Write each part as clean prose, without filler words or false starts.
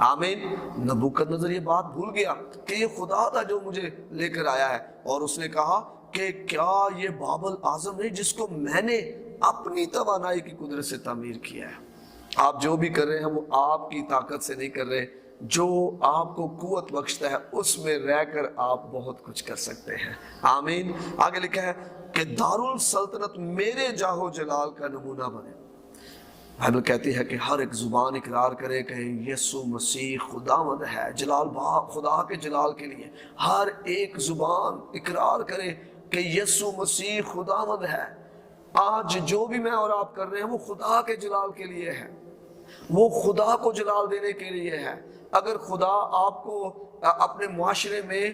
آمین۔ نبوکدنضر یہ بات بھول گیا کہ یہ خدا تھا جو مجھے لے کر آیا ہے، اور اس نے کہا کہ کیا یہ بابل اعظم نہیں جس کو میں نے اپنی توانائی کی قدرت سے تعمیر کیا ہے۔ آپ جو بھی کر رہے ہیں وہ آپ کی طاقت سے نہیں کر رہے، جو آپ کو قوت بخشتا ہے اس میں رہ کر آپ بہت کچھ کر سکتے ہیں۔ آمین۔ آگے لکھا ہے کہ دارالسلطنت میرے جاہو جلال کا نمونہ بنے۔ بائبل کہتی ہے کہ ہر ایک زبان اقرار کرے کہ یسوع مسیح خداوند ہے، جلال خدا کے جلال کے لیے ہر ایک زبان اقرار کرے کہ یسوع مسیح خداوند ہے۔ آج جو بھی میں اور آپ کر رہے ہیں وہ خدا کے جلال کے لیے ہے، وہ خدا کو جلال دینے کے لیے ہے۔ اگر خدا آپ کو اپنے معاشرے میں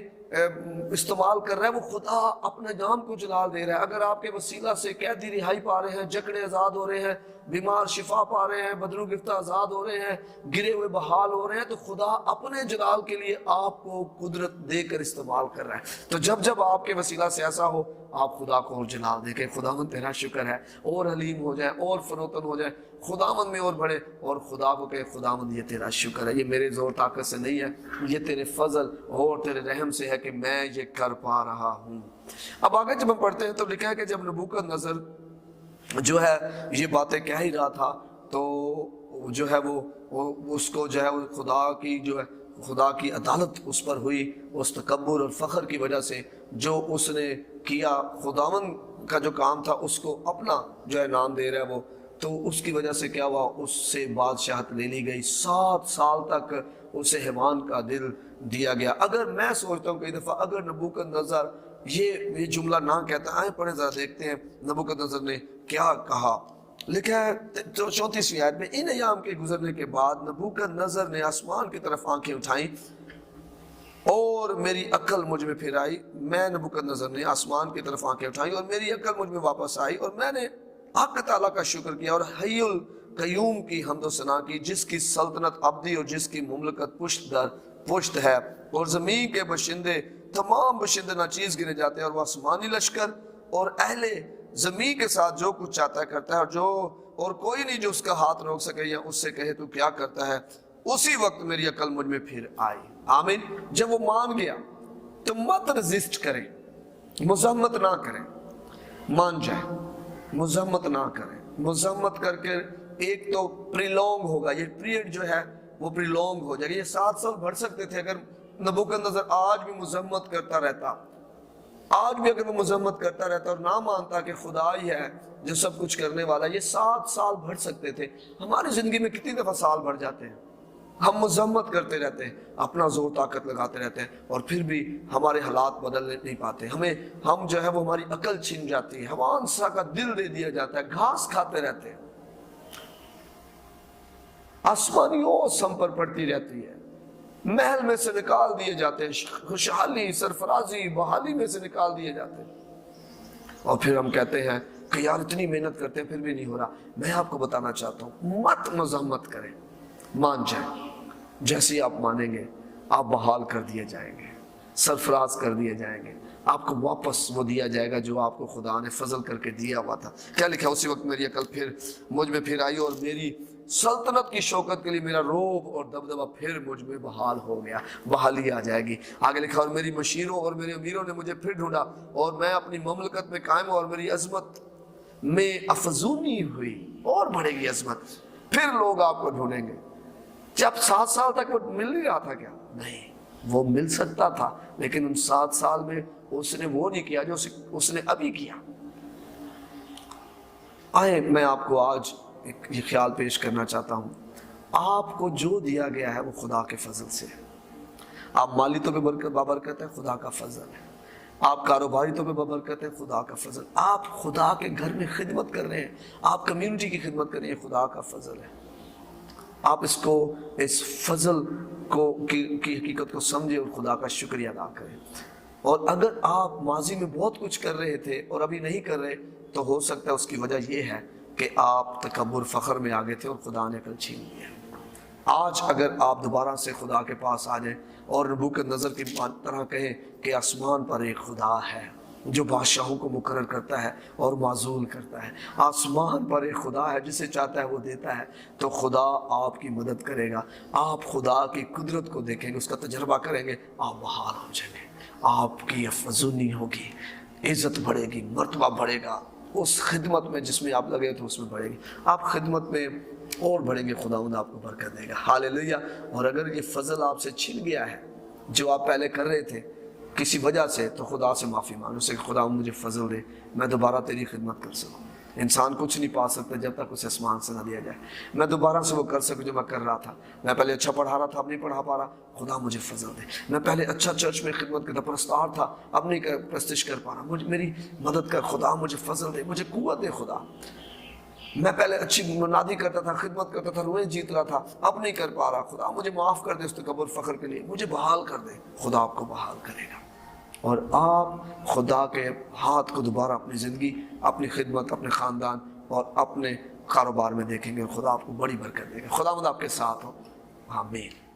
استعمال کر رہا ہے، وہ خدا اپنے نام کو جلال دے رہا ہے۔ اگر آپ کے وسیلہ سے قیدی رہائی پا رہے ہیں، جکڑے آزاد ہو رہے ہیں، بیمار شفا پا رہے ہیں، بدرو گرفتہ آزاد ہو رہے ہیں، گرے ہوئے بحال ہو رہے ہیں، تو خدا اپنے جلال کے لیے آپ کو قدرت دے کر استعمال کر رہا ہے۔ تو جب آپ کے وسیلہ سے ایسا ہو، آپ خدا کو اور جلال دے کہ خداوند تیرا شکر ہے، اور حلیم ہو جائے، اور فروتن ہو جائے، خداوند میں اور بڑھے، اور خدا کو کہ خداوند یہ تیرا شکر ہے، یہ میرے زور طاقت سے نہیں ہے، یہ تیرے فضل اور تیرے رحم سے ہے کہ میں یہ کر پا رہا ہوں۔ اب آگے جب ہم پڑھتے ہیں تو لکھا ہے کہ جب نبوکدنضر جو ہے یہ باتیں کہہ ہی رہا تھا، تو جو ہے وہ اس کو جو ہے خدا کی عدالت اس پر ہوئی، اس تکبر اور فخر کی وجہ سے جو اس نے کیا، خداوند کا جو کام تھا اس کو اپنا جو ہے نام دے رہا ہے وہ، تو اس کی وجہ سے کیا ہوا، اس سے بادشاہت لے لی گئی، 7 سال تک اسے حیوان کا دل دیا گیا۔ اگر میں سوچتا ہوں کئی دفعہ اگر نبوکدنضر یہ جملہ نہ کہتا، آئیں پڑھیں ذرا دیکھتے ہیں نبوکدنضر نے کیا کہا۔ لکھا ہے 34ویں آیت میں، ان ایام کے گزرنے کے بعد نبوکدنضر نے آسمان کی طرف آنکھیں اٹھائیں اور میری عقل مجھ میں پھر آئی۔ میں نبوکدنضر نے آسمان کی طرف آنکھیں اٹھائیں اور میری عقل مجھ میں واپس آئی، اور میں نے حق تعالیٰ کا شکر کیا اور حی القیوم کی حمد و ثنا کی، جس کی سلطنت ابدی اور جس کی مملکت پشت در پشت ہے، اور زمین کے باشندے تمام باشندے ناچیز گنے جاتے ہیں، اور وہ آسمانی لشکر اور اہل زمین کے ساتھ جو کچھ چاہتا ہے کرتا ہے، اور کوئی نہیں جو اس کا ہاتھ روک سکے یا اس سے کہے تو کیا کرتا ہے۔ اسی وقت میری عقل مجھ میں پھر آئی۔ آمین۔ جب وہ مان گیا تو مت رزسٹ کریں، مزاحمت نہ کریں، مان جائیں، مزاحمت نہ کریں۔ مزاحمت کر کے ایک تو پریلونگ ہوگا، یہ پیریڈ جو ہے وہ پریلونگ ہو جائے گا۔ یہ 7 سال بڑھ سکتے تھے اگر نبوکدنضر آج بھی مزاحمت کرتا رہتا، آج بھی اگر وہ مزاحمت کرتا رہتا اور نہ مانتا کہ خدا ہی ہے جو سب کچھ کرنے والا، یہ 7 سال بڑھ سکتے تھے۔ ہماری زندگی میں کتنی دفعہ سال بڑھ جاتے ہیں، ہم مزاحمت کرتے رہتے ہیں، اپنا زور طاقت لگاتے رہتے ہیں، اور پھر بھی ہمارے حالات بدل نہیں پاتے، ہم جو ہے وہ ہماری عقل چھن جاتی ہے، حیوان سا کا دل دے دیا جاتا ہے، گھاس کھاتے رہتے ہیں، آسمانی اوس ہم پر پڑتی رہتی ہے، محل میں سے نکال دیے جاتے ہیں، خوشحالی، سرفرازی، بحالی میں سے نکال دیے جاتے ہیں، اور پھر ہم کہتے ہیں کہ یار اتنی محنت کرتے ہیں پھر بھی نہیں ہو رہا۔ میں آپ کو بتانا چاہتا ہوں، مت مزاحمت کریں، مان جائیں۔ جیسے ہی آپ مانیں گے آپ بحال کر دیے جائیں گے، سرفراز کر دیے جائیں گے، آپ کو واپس وہ دیا جائے گا جو آپ کو خدا نے فضل کر کے دیا ہوا تھا۔ کیا لکھا، اسی وقت میری عقل پھر مجھ میں پھر آئی اور میری سلطنت کی شوکت کے لیے میرا روب اور دبدبہ پھر مجھ میں بحال ہو گیا، بحالی آ جائے گی۔ آگے لکھا، اور میری مشیروں اور میرے امیروں نے مجھے پھر ڈھونڈا اور میں اپنی مملکت میں قائم ہوں، اور میری عظمت میں افزونی ہوئی، اور بڑھے گی عظمت۔ پھر لوگ آپ کو ڈھونڈیں گے۔ جب 7 سال تک وہ مل نہیں رہا تھا کیا؟ نہیں، وہ مل سکتا تھا، لیکن ان 7 سال میں اس نے وہ نہیں کیا جو اس نے ابھی کیا۔ آئے میں آپ کو آج یہ خیال پیش کرنا چاہتا ہوں، آپ کو جو دیا گیا ہے وہ خدا کے فضل سے ہے۔ آپ مالی طور پہ بابرکت ہے، خدا کا فضل ہے۔ آپ کاروباری طور پہ بابرکت ہے، خدا کا فضل۔ آپ خدا کے گھر میں خدمت کر رہے ہیں، آپ کمیونٹی کی خدمت کر رہے ہیں، خدا کا فضل ہے۔ آپ اس فضل کی حقیقت کو سمجھیں اور خدا کا شکریہ ادا کریں۔ اور اگر آپ ماضی میں بہت کچھ کر رہے تھے اور ابھی نہیں کر رہے، تو ہو سکتا ہے اس کی وجہ یہ ہے کہ آپ تکبر فخر میں آگے تھے اور خدا نے عقل چھین لی ہے۔ آج اگر آپ دوبارہ سے خدا کے پاس آ جائیں اور نبوکدنضر کی طرح کہیں کہ آسمان پر ایک خدا ہے، جو بادشاہوں کو مقرر کرتا ہے اور معزول کرتا ہے۔ آسمان پر ایک خدا ہے، جسے چاہتا ہے وہ دیتا ہے۔ تو خدا آپ کی مدد کرے گا، آپ خدا کی قدرت کو دیکھیں گے، اس کا تجربہ کریں گے، آپ بحال ہو جائیں گے، آپ کی افزونی ہوگی، عزت بڑھے گی، مرتبہ بڑھے گا، اس خدمت میں جس میں آپ لگے تو اس میں بڑھے گی، آپ خدمت میں اور بڑھیں گے، خداوند آپ کو برکت دے گا۔ ہاللیلویہ۔ اور اگر یہ فضل آپ سے چھن گیا ہے جو آپ پہلے کر رہے تھے کسی وجہ سے، تو خدا سے معافی مانگو، اسے کہ خدا مجھے فضل دے، میں دوبارہ تیری خدمت کر سکوں۔ انسان کچھ نہیں پا سکتا جب تک اسے آسمان سے نہ دیا جائے، میں دوبارہ سے وہ کر سکوں جو میں کر رہا تھا۔ میں پہلے اچھا پڑھا رہا تھا، اب نہیں پڑھا پا رہا، خدا مجھے فضل دے۔ میں پہلے اچھا چرچ میں خدمت کرتا، پرستار تھا، اب نہیں پرستش کر پا رہا، میری مدد کر خدا، مجھے فضل دے، مجھے قوت دے خدا۔ میں پہلے اچھی منادی کرتا تھا، خدمت کرتا تھا، روئیں جیت رہا تھا، اب نہیں کر پا رہا، خدا مجھے معاف کر دے، اس تکبر فخر کے لیے مجھے بحال کر دے۔ خدا آپ کو بحال کرے گا، اور آپ خدا کے ہاتھ کو دوبارہ اپنی زندگی، اپنی خدمت، اپنے خاندان اور اپنے کاروبار میں دیکھیں گے، اور خدا آپ کو بڑی برکت دے گا۔ خدا مند آپ کے ساتھ ہو، آمین۔